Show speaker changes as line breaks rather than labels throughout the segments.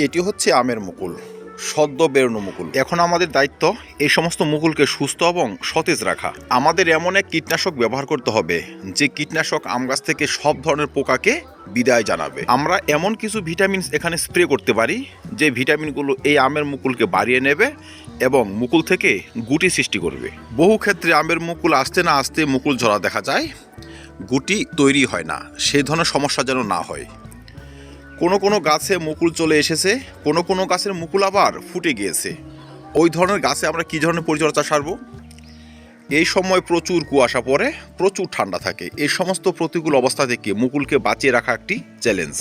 এটি হচ্ছে আমের মুকুল, সদ্য বেরোনো মুকুল। এখন আমাদের দায়িত্ব এই সমস্ত মুকুলকে সুস্থ এবং সতেজ রাখা। আমাদের এমন এক কীটনাশক ব্যবহার করতে হবে যে কীটনাশক আম গাছ থেকে সব ধরনের পোকাকে বিদায় জানাবে। আমরা এমন কিছু ভিটামিন এখানে স্প্রে করতে পারি যে ভিটামিনগুলো এই আমের মুকুলকে বাড়িয়ে নেবে এবং মুকুল থেকে গুটি সৃষ্টি করবে। বহু ক্ষেত্রে আমের মুকুল আসতে না আসতে মুকুল ঝরা দেখা যায়, গুটি তৈরি হয় না। সেই ধরনের সমস্যা যেন না হয়। কোনো কোনো গাছে মুকুল চলে এসেছে, কোনো কোনো গাছের মুকুল আবার ফুটে গিয়েছে। ওই ধরনের গাছে আমরা কী ধরনের পরিচর্যা সারব? এই সময় প্রচুর কুয়াশা পড়ে, প্রচুর ঠান্ডা থাকে। এই সমস্ত প্রতিকূল অবস্থা থেকে মুকুলকে বাঁচিয়ে রাখা একটি চ্যালেঞ্জ।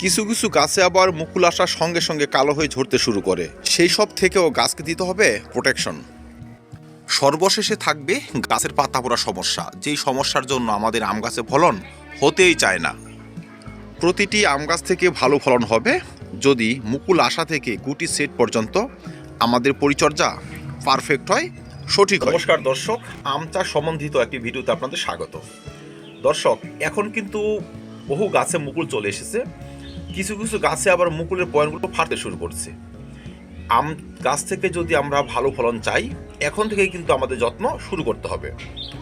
কিছু কিছু গাছে আবার মুকুল আসার সঙ্গে সঙ্গে কালো হয়ে ঝরতে শুরু করে। সেই সব থেকেও গাছকে দিতে হবে প্রোটেকশন। সর্বশেষে থাকবে গাছের পাতা পড়া সমস্যা, যেই সমস্যার জন্য আমাদের আম গাছে ফলন হতেই চায় না। প্রতিটি আম গাছ থেকে ভালো ফলন হবে যদি মুকুল আসা থেকে গুটি সেট পর্যন্ত আমাদের পরিচর্যা পারফেক্ট হয়, সঠিক হয়। নমস্কার দর্শক, আম চাষ সম্বন্ধিত একটি ভিডিওতে আপনাদের স্বাগত। দর্শক, এখন কিন্তু বহু গাছে মুকুল চলে এসেছে। কিছু কিছু গাছে আবার মুকুলের পয়েন্টগুলো ফাটতে শুরু করছে। আম গাছ থেকে যদি আমরা ভালো ফলন চাই, এখন থেকেই কিন্তু আমাদের যত্ন শুরু করতে হবে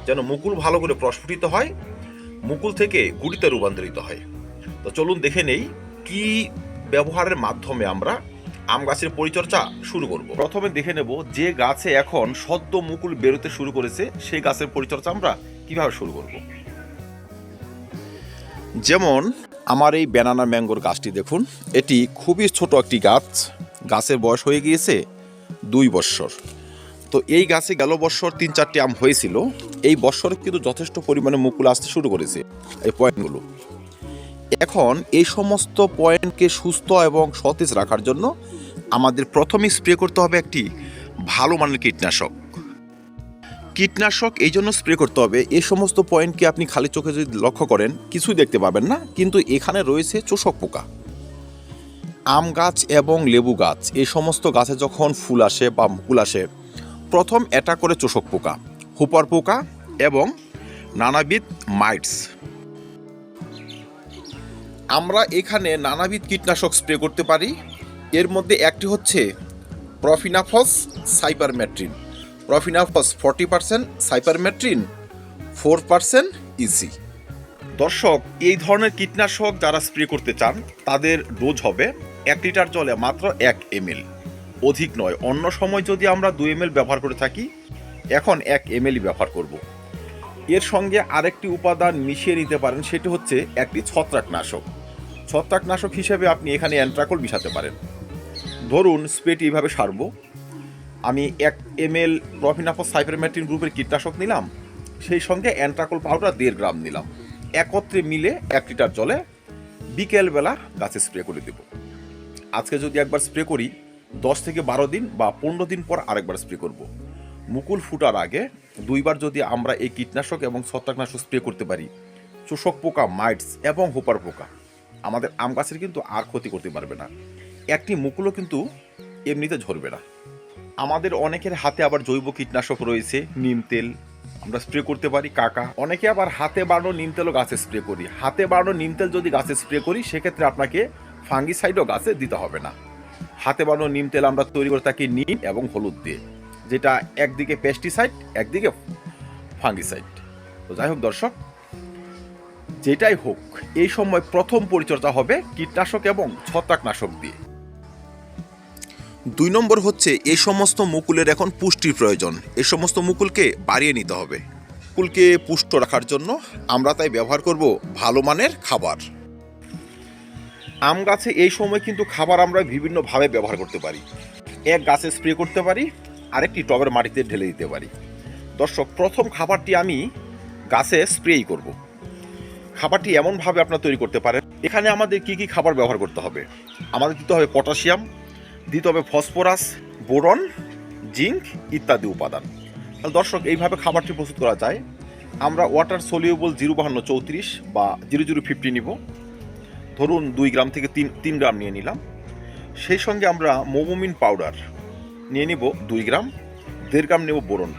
যেন মুকুল ভালো করে প্রস্ফুটিত হয়, মুকুল থেকে গুটিতে রূপান্তরিত হয়। তো চলুন দেখে নেই কি ব্যবহারের মাধ্যমে আমরা আম গাছের পরিচর্যা শুরু করব। প্রথমে দেখে নেব যে গাছে এখন সদ্য মুকুল বেরোতে শুরু করেছে সেই গাছের পরিচর্যা আমরা কিভাবে শুরু করব। যেমন আমার এই ব্যানানা ম্যাঙ্গোর গাছটি দেখুন, এটি খুবই ছোট একটি গাছ। গাছের বয়স হয়ে গিয়েছে 2 বৎসর। তো এই গাছে গেল বৎসর 3-4টি আম হয়েছিল। এই বৎসর কিন্তু যথেষ্ট পরিমাণে মুকুল আসতে শুরু করেছে এই পয়েন্টগুলো। এখন এই সমস্ত পয়েন্টকে সুস্থ এবং সতেজ রাখার জন্য আমাদের প্রথমে স্প্রে করতে হবে একটি ভালো মানের কীটনাশক। কীটনাশক এই জন্য স্প্রে করতে হবে, এই সমস্ত পয়েন্টকে আপনি খালি চোখে যদি লক্ষ্য করেন কিছুই দেখতে পাবেন না, কিন্তু এখানে রয়েছে চোষক পোকা। আম গাছ এবং লেবু গাছ এই সমস্ত গাছে যখন ফুল আসে বা মুকুল আসে, প্রথম অ্যাটাক করে চোষক পোকা, হুপার পোকা এবং নানাবিধ মাইটস। আমরা এখানে নানাবিধ কীটনাশক স্প্রে করতে পারি। এর মধ্যে একটি হচ্ছে প্রফিনাফস সাইপারমেট্রিন। প্রফিনাফস 40%, cypermethrin 4% EC. দর্শক, এই ধরনের কীটনাশক যারা স্প্রে করতে চান তাদের ডোজ হবে 1 লিটার জলে মাত্র 1 ml, অধিক নয়। অন্য সময় যদি আমরা 2 ml ব্যবহার করে থাকি, এখন 1 ml ব্যবহার করব। এর সঙ্গে আরেকটি উপাদান মিশিয়ে নিতে পারেন, সেটি হচ্ছে একটি ছত্রাকনাশক। ছত্রাকনাশক হিসেবে আপনি এখানে অ্যান্ট্রাকল মিশাতে পারেন। ধরুন স্প্রেটি এইভাবে সারব। আমি 1 ml প্রফিনাফস সাইপারমেট্রিন গ্রুপের কীটনাশক নিলাম, সেই সঙ্গে অ্যান্ট্রাকল পাউডার 1.5 গ্রাম নিলাম। একত্রে মিলে 1 লিটার জলে বিকেলবেলা গাছে স্প্রে করে দেব। আজকে যদি একবার স্প্রে করি, 10 থেকে 12 দিন বা 15 দিন পর আরেকবার স্প্রে করব। মুকুল ফুটার আগে 2 বার যদি আমরা এই কীটনাশক এবং ছত্রাকনাশক স্প্রে করতে পারি, চোষক পোকা, মাইটস এবং হোপার পোকা আমাদের আম গাছের কিন্তু আর ক্ষতি করতে পারবে না। একটি মুকুলও কিন্তু এমনিতে ঝরবে না। আমাদের অনেকের হাতে আবার জৈব কীটনাশক রয়েছে, নিম তেল আমরা স্প্রে করতে পারি, কাকা। অনেকে আবার হাতে বানানো নিম তেলও গাছে স্প্রে করি। হাতে বানানো নিম তেল যদি গাছে স্প্রে করি, সেক্ষেত্রে আপনাকে ফাঙ্গিসাইডও গাছে দিতে হবে না। হাতে বানানো নিম তেল আমরা তৈরি করে থাকি নিম এবং হলুদ দিয়ে, যেটা একদিকে পেস্টিসাইড একদিকে ফাঙ্গিসাইড। তো যাই হোক দর্শক, যেটাই হোক, এই সময় প্রথম পরিচর্যা হবে কীটনাশক এবং ছত্রাকনাশক দিয়ে। 2 নম্বর হচ্ছে এই সমস্ত মুকুলের এখন পুষ্টির প্রয়োজন। এই সমস্ত মুকুলকে বাড়িয়ে নিতে হবে। মুকুলকে পুষ্ট রাখার জন্য আমরা তাই ব্যবহার করব ভালো মানের খাবার। আম গাছে এই সময় কিন্তু খাবার আমরা বিভিন্নভাবে ব্যবহার করতে পারি। এক গাছে স্প্রে করতে পারি, আরেকটি টবের মাটিতে ঢেলে দিতে পারি। দর্শক, প্রথম খাবারটি আমি গাছে স্প্রেই করব। খাবারটি এমনভাবে আপনারা তৈরি করতে পারেন। এখানে আমাদের কি কি খাবার ব্যবহার করতে হবে? আমাদের দিতে হবে পটাশিয়াম, দিতে হবে ফসফরাস, বোরন, জিঙ্ক ইত্যাদি উপাদান। তাহলে দর্শক, এইভাবে খাবারটি প্রস্তুত করা যায়। আমরা ওয়াটার সলিউবল 05234 বা 0050 নিব। ধরুন 2 গ্রাম থেকে 3 গ্রাম নিয়ে নিলাম। সেই সঙ্গে আমরা মোমোমিন পাউডার নিয়ে নিব 2 গ্রাম, 1.5 গ্রাম নেব বোরন।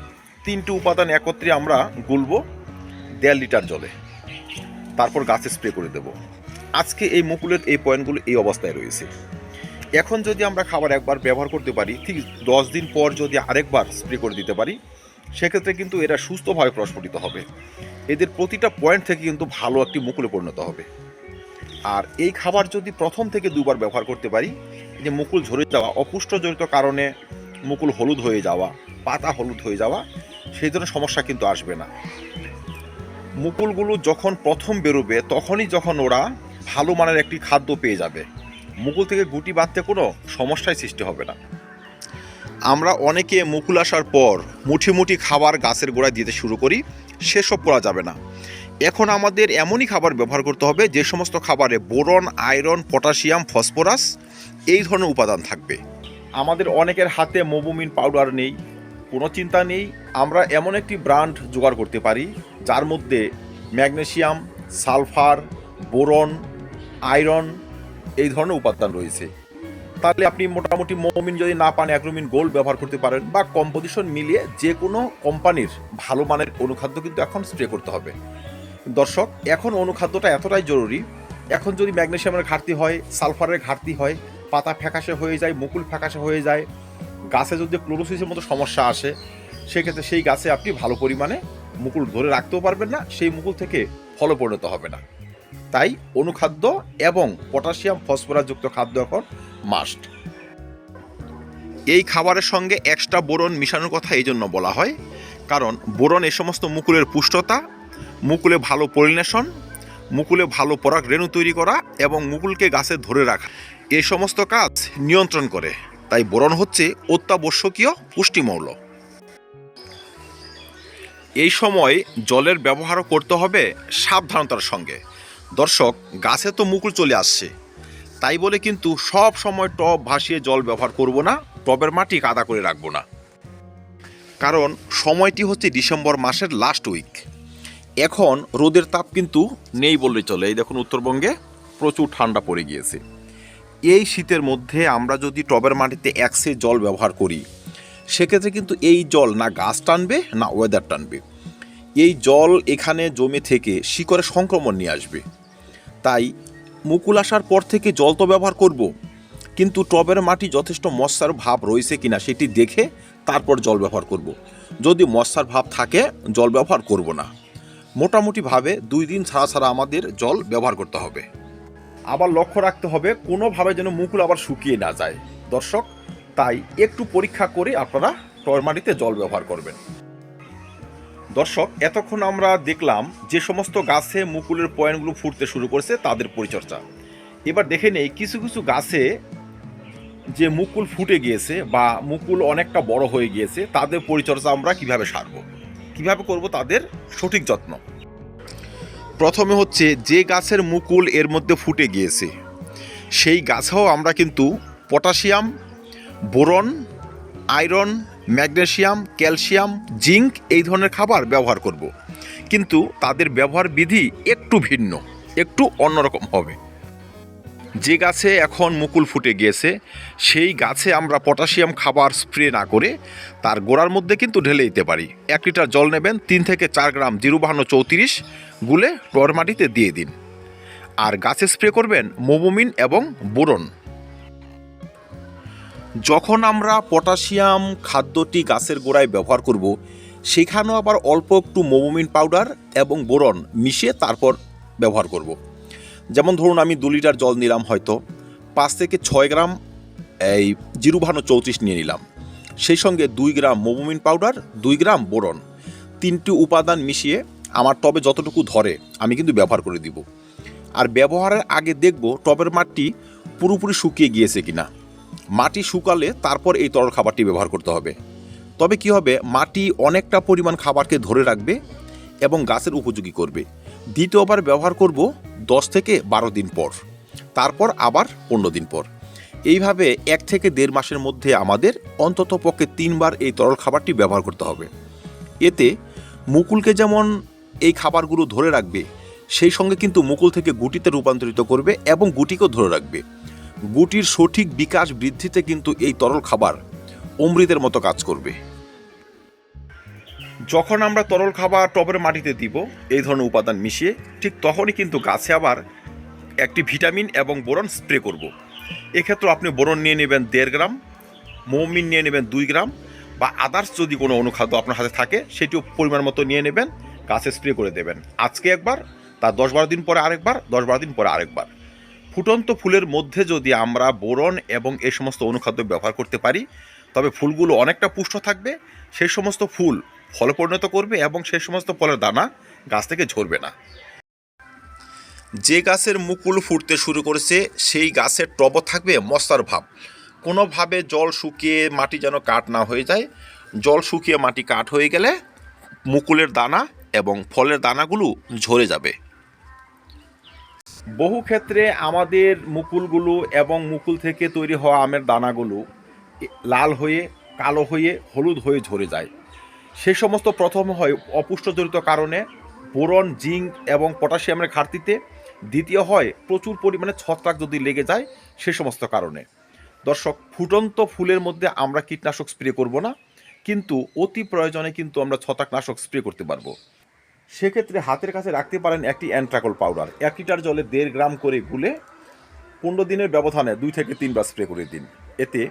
3টি উপাদান একত্রে আমরা গুলব 1.5 লিটার জলে, তারপর গাছে স্প্রে করে দেব। আজকে এই মুকুলের এই পয়েন্টগুলো এই অবস্থায় রয়েছে। এখন যদি আমরা খাবার একবার ব্যবহার করতে পারি, ঠিক 10 দিন পর যদি আরেকবার স্প্রে করে দিতে পারি, সেক্ষেত্রে কিন্তু এরা সুস্থভাবে প্রস্ফুটিত হবে। এদের প্রতিটা পয়েন্ট থেকে কিন্তু ভালো একটি মুকুলে পরিণত হবে। আর এই খাবার যদি প্রথম থেকে দুবার ব্যবহার করতে পারি, যে মুকুল ঝরে যাওয়া, অপুষ্টজনিত কারণে মুকুল হলুদ হয়ে যাওয়া, পাতা হলুদ হয়ে যাওয়া, সেই ধরনের সমস্যা কিন্তু আসবে না। মুকুলগুলো যখন প্রথম বেরোবে তখনই যখন ওরা ভালো মানের একটি খাদ্য পেয়ে যাবে, মুকুল থেকে গুটি বাঁধতে কোনো সমস্যাই সৃষ্টি হবে না। আমরা অনেকে মুকুল আসার পর মুঠি মুঠি খাবার গাছের গোড়ায় দিতে শুরু করি, সেসব করা যাবে না। এখন আমাদের এমনই খাবার ব্যবহার করতে হবে যে সমস্ত খাবারে বোরন, আয়রন, পটাশিয়াম, ফসফরাস এই ধরনের উপাদান থাকবে। আমাদের অনেকের হাতে মোবোমিন পাউডার নেই, কোনো চিন্তা নেই, আমরা এমন একটি ব্র্যান্ড জোগাড় করতে পারি যার মধ্যে ম্যাগনেসিয়াম, সালফার, বোরন, আয়রন এই ধরনের উপাদান রয়েছে। তাহলে আপনি মোটামুটি মোমিন যদি না পান, অ্যাগ্রোমিন গোল্ড ব্যবহার করতে পারেন, বা কম্পোজিশন মিলিয়ে যে কোনো কোম্পানির ভালো মানের অনুখাদ্য কিন্তু এখন স্প্রে করতে হবে। দর্শক, এখন অনুখাদ্যটা এতটাই জরুরি, এখন যদি ম্যাগনেসিয়ামের ঘাটতি হয়, সালফারের ঘাটতি হয়, পাতা ফ্যাকাশে হয়ে যায়, মুকুল ফ্যাকাশে হয়ে যায়, গাছে যদি ক্লোরোসিসের মতো সমস্যা আসে, সেক্ষেত্রে সেই গাছে আপনি ভালো পরিমাণে মুকুল ধরে রাখতেও পারবেন না, সেই মুকুল থেকে ফলে পরিণত হবে না। তাই অনুখাদ্য এবং পটাশিয়াম, ফসফরাসযুক্ত খাদ্য এখন মাস্ট। এই খাবারের সঙ্গে এক্সট্রা বোরন মিশানোর কথা এই জন্য বলা হয়, কারণ বোরন এই সমস্ত মুকুলের পুষ্টতা, মুকুলে ভালো পলিনেশন, মুকুলে ভালো পরাগ রেণু তৈরি করা এবং মুকুলকে গাছে ধরে রাখা, এই সমস্ত কাজ নিয়ন্ত্রণ করে। তাই বোরন হচ্ছে অত্যাবশ্যকীয় পুষ্টিমৌল। এই সময় জলের ব্যবহারও করতে হবে সাবধানতার সঙ্গে। দর্শক, গাছে তো মুকুল চলে আসছে, তাই বলে কিন্তু সব সময় টব ভাসিয়ে জল ব্যবহার করব না, টবের মাটি কাদা করে রাখবো না। কারণ সময়টি হচ্ছে ডিসেম্বর মাসের লাস্ট উইক। এখন রোদের তাপ কিন্তু নেই বললে চলে। এই দেখুন, উত্তরবঙ্গে প্রচুর ঠান্ডা পড়ে গিয়েছে। এই শীতের মধ্যে আমরা যদি টবের মাটিতে একসে জল ব্যবহার করি, সেক্ষেত্রে কিন্তু এই জল না গাছ টানবে না ওয়েদার টানবে। এই জল এখানে জমে থেকে শিকড়ে সংক্রমণ নিয়ে আসবে। তাই মুকুল আসার পর থেকে জল তো ব্যবহার করব, কিন্তু টবের মাটি যথেষ্ট মশার ভাব রয়েছে কিনা সেটি দেখে তারপর জল ব্যবহার করব। যদি মশার ভাব থাকে, জল ব্যবহার করব না। মোটামুটিভাবে 2 দিন ছাড়া ছাড়া আমাদের জল ব্যবহার করতে হবে। আবার লক্ষ্য রাখতে হবে কোনোভাবে যেন মুকুল আবার শুকিয়ে না যায়। দর্শক, তাই একটু পরীক্ষা করে আপনারা টবের মাটিতে জল ব্যবহার করবেন। দর্শক, এতক্ষণ আমরা দেখলাম যে সমস্ত গাছে মুকুলের পয়েন্টগুলো ফুটতে শুরু করেছে তাদের পরিচর্যা। এবার দেখে নেই কিছু কিছু গাছে যে মুকুল ফুটে গিয়েছে বা মুকুল অনেকটা বড় হয়ে গিয়েছে, তাদের পরিচর্যা আমরা কিভাবে সারব, কিভাবে করব তাদের সঠিক যত্ন। প্রথমে হচ্ছে যে গাছের মুকুল এর মধ্যে ফুটে গিয়েছে সেই গাছেও আমরা কিন্তু potassium, boron, iron, magnesium, calcium, zinc এই ধরনের খাবার ব্যবহার করব। কিন্তু তাদের ব্যবহার বিধি একটু ভিন্ন, একটু অন্যরকম হবে। যে গাছে এখন মুকুল ফুটে গিয়েছে সেই গাছে আমরা পটাশিয়াম খাবার স্প্রে না করে তার গোড়ার মধ্যে কিন্তু ঢেলে দিতে পারি। 1 লিটার জল নেবেন, 3 থেকে 4 গ্রাম 05234 গুলে টবের মাটিতে দিয়ে দিন। আর গাছে স্প্রে করবেন মোবোমিন এবং বোরন। যখন আমরা পটাশিয়াম খাদ্যটি গাছের গোড়ায় ব্যবহার করব, সেখানেও আবার অল্প একটু মোবোমিন পাউডার এবং বোরন মিশিয়ে তারপর ব্যবহার করব। যেমন ধরুন, আমি 2 লিটার জল নিলাম, হয়তো 5 থেকে 6 গ্রাম এই 05234 নিয়ে নিলাম, সেই সঙ্গে 2 গ্রাম মোবোমিন পাউডার, 2 গ্রাম বোরন, 3টি উপাদান মিশিয়ে আমার টবে যতটুকু ধরে আমি কিন্তু ব্যবহার করে দিব। আর ব্যবহারের আগে দেখব টবের মাটি পুরোপুরি শুকিয়ে গিয়েছে কিনা। মাটি শুকালে তারপর এই তরল খাবারটি ব্যবহার করতে হবে। তবে কি হবে, মাটি অনেকটা পরিমাণ খাবারকে ধরে রাখবে এবং গাছের উপযোগী করবে। দ্বিতীয়বার ব্যবহার করব 10 থেকে 12 দিন পর, তারপর আবার 15 দিন পর। এইভাবে 1 থেকে 1.5 মাসের মধ্যে আমাদের অন্তত পক্ষে 3 বার এই তরল খাবারটি ব্যবহার করতে হবে। এতে মুকুলকে যেমন এই খাবারগুলো ধরে রাখবে, সেই সঙ্গে কিন্তু মুকুল থেকে গুটিতে রূপান্তরিত করবে এবং গুটিকেও ধরে রাখবে। গুটির সঠিক বিকাশ বৃদ্ধিতে কিন্তু এই তরল খাবার অমৃতের মতো কাজ করবে। যখন আমরা তরল খাবার টবের মাটিতে দিব এই ধরনের উপাদান মিশিয়ে, ঠিক তখনই কিন্তু গাছে আবার একটি ভিটামিন এবং বোরন স্প্রে করব। এক্ষেত্রে আপনি বোরন নিয়ে নেবেন 1.5 গ্রাম, মৌমিন নিয়ে নেবেন 2 গ্রাম, বা আদার্স যদি কোনো অনুখাদ্য আপনার হাতে থাকে সেটিও পরিমাণ মতো নিয়ে নেবেন, গাছে স্প্রে করে দেবেন। আজকে একবার, তার 10-12 দিন পরে আরেকবার, 10-12 দিন পরে আরেকবার। ফুটন্ত ফুলের মধ্যে যদি আমরা বোরন এবং এই সমস্ত অনুখাদ্য ব্যবহার করতে পারি, তবে ফুলগুলো অনেকটা পুষ্ট থাকবে, সেই সমস্ত ফুল ফলে পরিণত করবে এবং সেই সমস্ত ফলের দানা গাছ থেকে ঝরবে না। যে গাছের মুকুল ফুটতে শুরু করেছে সেই গাছের টবও থাকবে মশার ভাব। কোনোভাবে জল শুকিয়ে মাটি যেন কাঠ না হয়ে যায়। জল শুকিয়ে মাটি কাঠ হয়ে গেলে মুকুলের দানা এবং ফলের দানাগুলো ঝরে যাবে। বহু ক্ষেত্রে আমাদের মুকুলগুলো এবং মুকুল থেকে তৈরি হওয়া আমের দানাগুলো লাল হয়ে, কালো হয়ে, হলুদ হয়ে ঝরে যায়। সে সমস্ত প্রথম হয় অপুষ্টজনিত কারণে, বোরন, জিঙ্ক এবং পটাশিয়ামের ঘাটতিতে। দ্বিতীয় হয় প্রচুর পরিমাণে ছত্রাক যদি লেগে যায় সে সমস্ত কারণে। দর্শক, ফুটন্ত ফুলের মধ্যে আমরা কীটনাশক স্প্রে করব না, কিন্তু অতি প্রয়োজনে কিন্তু আমরা ছত্রাকনাশক স্প্রে করতে পারবো। সেক্ষেত্রে হাতের কাছে রাখতে পারেন একটি অ্যান্ট্রাকল পাউডার। 1 লিটার জলে 1.5 গ্রাম করে গুলে 15 দিনের ব্যবধানে 2 থেকে 3 বার স্প্রে করে দিন। এতে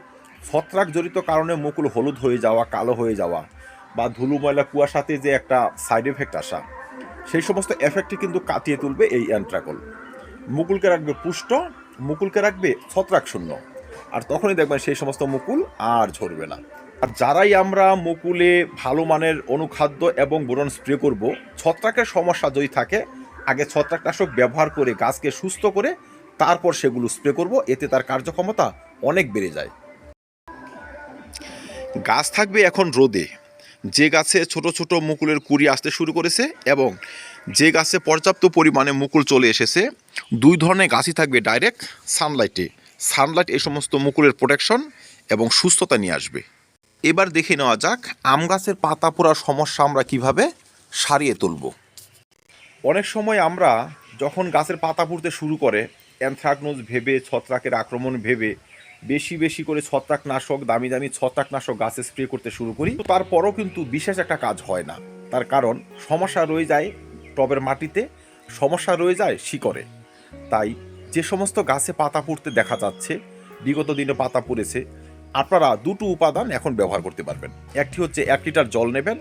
ছত্রাক জড়িত কারণে মুকুল হলুদ হয়ে যাওয়া, কালো হয়ে যাওয়া বা ধুলো ময়লা কুয়াশাতে যে একটা সাইড এফেক্ট আসা, সেই সমস্ত এফেক্টটি কিন্তু কাটিয়ে তুলবে এই অ্যান্ট্রাকল। মুকুলকে রাখবে পুষ্ট, মুকুলকে রাখবে ছত্রাক শূন্য, আর তখনই দেখবেন সেই সমস্ত মুকুল আর ঝরবে না। আর যারাই আমরা মুকুলে ভালো মানের অনুখাদ্য এবং বোরন স্প্রে করব, ছত্রাকের সমস্যা যদি থাকে আগে ছত্রাকনাশক ব্যবহার করে গাছকে সুস্থ করে তারপর সেগুলো স্প্রে করব, এতে তার কার্যক্ষমতা অনেক বেড়ে যায়। গাছ থাকবে এখন রোদে। যে গাছে ছোট ছোট মুকুলের কুঁড়ি আসতে শুরু করেছে এবং যে গাছে পর্যাপ্ত পরিমাণে মুকুল চলে এসেছে, 2 ধরনের গাছই থাকবে ডাইরেক্ট সানলাইটে। সানলাইট এই সমস্ত মুকুলের প্রোটেকশন এবং সুস্থতা নিয়ে আসবে। এবার দেখে নেওয়া যাক আম গাছের পাতা পোড়ার সমস্যা আমরা কিভাবে সারিয়ে তুলব। অনেক সময় আমরা যখন গাছের পাতা পুড়তে শুরু করে অ্যানথ্রাকনোজ ভেবে, ছত্রাকের আক্রমণ ভেবে বেশি বেশি করে ছত্রাকনাশক, দামি দামি ছত্রাকনাশক গাছে স্প্রে করতে শুরু করি। তারপরও কিন্তু বিশেষ একটা কাজ হয় না। তার কারণ সমস্যা রয়ে যায় টবের মাটিতে, সমস্যা রয়ে যায় শিকড়ে। তাই যে সমস্ত গাছে পাতা পুড়তে দেখা যাচ্ছে, বিগত দিনে পাতা পুড়েছে, আপনারা 2টো উপাদান এখন ব্যবহার করতে পারবেন। একটি হচ্ছে 1 লিটার জল নেবেন,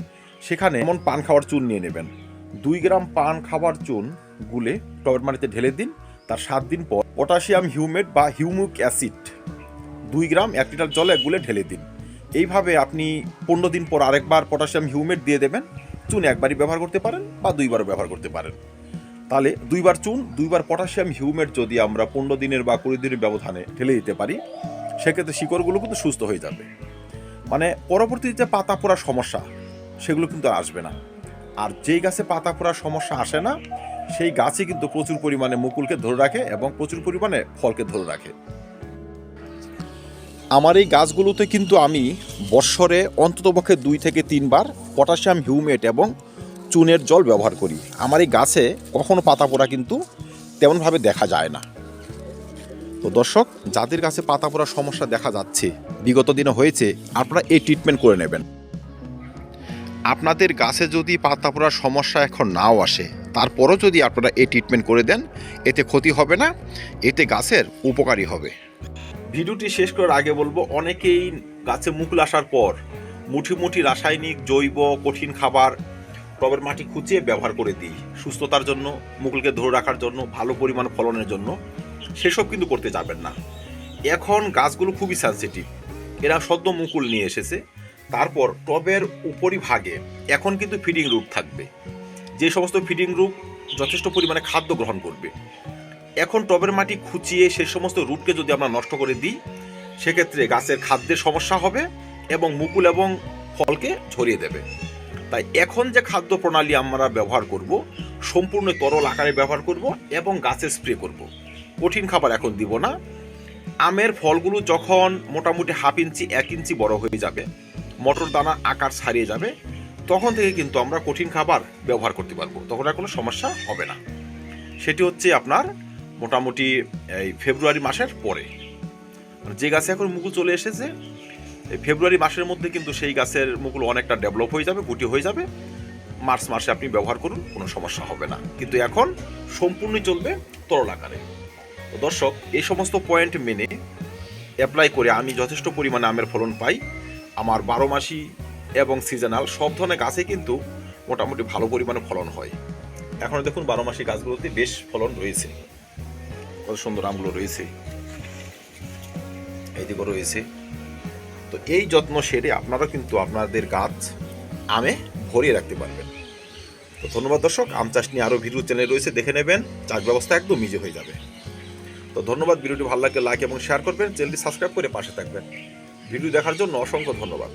সেখানে এমন পান খাওয়ার চুন নিয়ে নেবেন। 2 গ্রাম পান খাওয়ার চুন গুলে টবের মাটিতে ঢেলে দিন। তার 7 দিন পর পটাশিয়াম হিউমেট বা হিউমিক অ্যাসিড 2 গ্রাম 1 লিটার জলে গুলে ঢেলে দিন। এইভাবে আপনি 15 দিন পর আরেকবার পটাশিয়াম হিউমেট দিয়ে দেবেন। চুন একবারই ব্যবহার করতে পারেন বা 2বারও ব্যবহার করতে পারেন। তাহলে 2বার চুন, 2বার পটাশিয়াম হিউমেট যদি আমরা 15 দিনের বা 20 দিনের ব্যবধানে ঢেলে দিতে পারি, সেক্ষেত্রে শিকড়গুলো কিন্তু সুস্থ হয়ে যাবে। মানে পরবর্তীতে যে পাতা পোড়ার সমস্যা সেগুলো কিন্তু আর আসবে না। আর যেই গাছে পাতা পোড়ার সমস্যা আসে না সেই গাছে কিন্তু প্রচুর পরিমাণে মুকুলকে ধরে রাখে এবং প্রচুর পরিমাণে ফলকে ধরে রাখে। আমার এই গাছগুলোতে কিন্তু আমি বৎসরে অন্ততপক্ষে 2 থেকে 3 বার পটাশিয়াম হিউমেট এবং চুনের জল ব্যবহার করি। আমার এই গাছে কখনো পাতা পোড়া কিন্তু তেমনভাবে দেখা যায় না। তো দর্শক, যাদের কাছে পাতা পোড়ার সমস্যা দেখা যাচ্ছে, বিগত দিনে হয়েছে, আপনারা এই ট্রিটমেন্ট করে নেবেন। আপনাদের গাছে যদি পাতা পোড়ার সমস্যা এখন নাও আসে, তারপরও যদি আপনারা এই ট্রিটমেন্ট করে দেন, এতে ক্ষতি হবে না, এতে গাছের উপকারী হবে। ভিডিওটি শেষ করার আগে বলবো, অনেকেই গাছে মুকুল আসার পর মুঠি মুঠি রাসায়নিক, জৈব, কঠিন খাবার টবের মাটি খুঁচিয়ে ব্যবহার করে দিই সুস্থতার জন্য, মুকুলকে ধরে রাখার জন্য, ভালো পরিমাণ ফলনের জন্য। সেসব কিন্তু করতে যাবেন না। এখন গাছগুলো খুবই সেন্সিটিভ, এরা সদ্য মুকুল নিয়ে এসেছে। তারপর টবের উপরিভাগে এখন কিন্তু ফিডিং রুট থাকবে, যে সমস্ত ফিডিং রুট যথেষ্ট পরিমাণে খাদ্য গ্রহণ করবে। এখন টবের মাটি খুঁচিয়ে সেই সমস্ত রুটকে যদি আমরা নষ্ট করে দিই, সেক্ষেত্রে গাছের খাদ্যের সমস্যা হবে এবং মুকুল এবং ফলকে ঝরিয়ে দেবে। তাই এখন যে খাদ্য প্রণালী আমরা ব্যবহার করব, সম্পূর্ণ তরল আকারে ব্যবহার করব এবং গাছে স্প্রে করব। কঠিন খাবার এখন দিব না। আমের ফলগুলো যখন মোটামুটি 1/2 ইঞ্চি 1 ইঞ্চি বড় হয়ে যাবে, মটর দানা আকার ছাড়িয়ে যাবে, তখন থেকে কিন্তু আমরা কঠিন খাবার ব্যবহার করতে পারবো। তখন আর কোনো সমস্যা হবে না। সেটি হচ্ছে আপনার মোটামুটি এই ফেব্রুয়ারি মাসের পরে। যে গাছে এখন মুকুল চলে এসেছে, এই ফেব্রুয়ারি মাসের মধ্যে কিন্তু সেই গাছের মুকুল অনেকটা ডেভেলপ হয়ে যাবে, গুটি হয়ে যাবে। মার্চ মাসে আপনি ব্যবহার করুন, কোনো সমস্যা হবে না। কিন্তু এখন সম্পূর্ণ চলবে তরল আকারে। তো দর্শক, এই সমস্ত পয়েন্ট মেনে অ্যাপ্লাই করে আমি যথেষ্ট পরিমাণে আমের ফলন পাই। আমার 12 মাসি এবং সিজনাল সব ধরনের গাছে কিন্তু মোটামুটি ভালো পরিমাণে ফলন হয়। এখন দেখুন 12 মাসি গাছগুলোতে বেশ ফলন রয়েছে, কত সুন্দর আমগুলো রয়েছে, এইদিকে রয়েছে। তো এই যত্ন সেরে আপনারা কিন্তু আপনাদের গাছ আমে ভরিয়ে রাখতে পারবেন। তো ধন্যবাদ দর্শক, আম চাষ নিয়ে আরও ভিডিও চ্যানেল রয়েছে, দেখে নেবেন, চাষ ব্যবস্থা একদম ইজি হয়ে যাবে। তো ধন্যবাদ, ভিডিওটি ভালো লাগলে লাইক এবং শেয়ার করবেন, চ্যানেলটি সাবস্ক্রাইব করে পাশে থাকবেন। ভিডিও দেখার জন্য অসংখ্য ধন্যবাদ।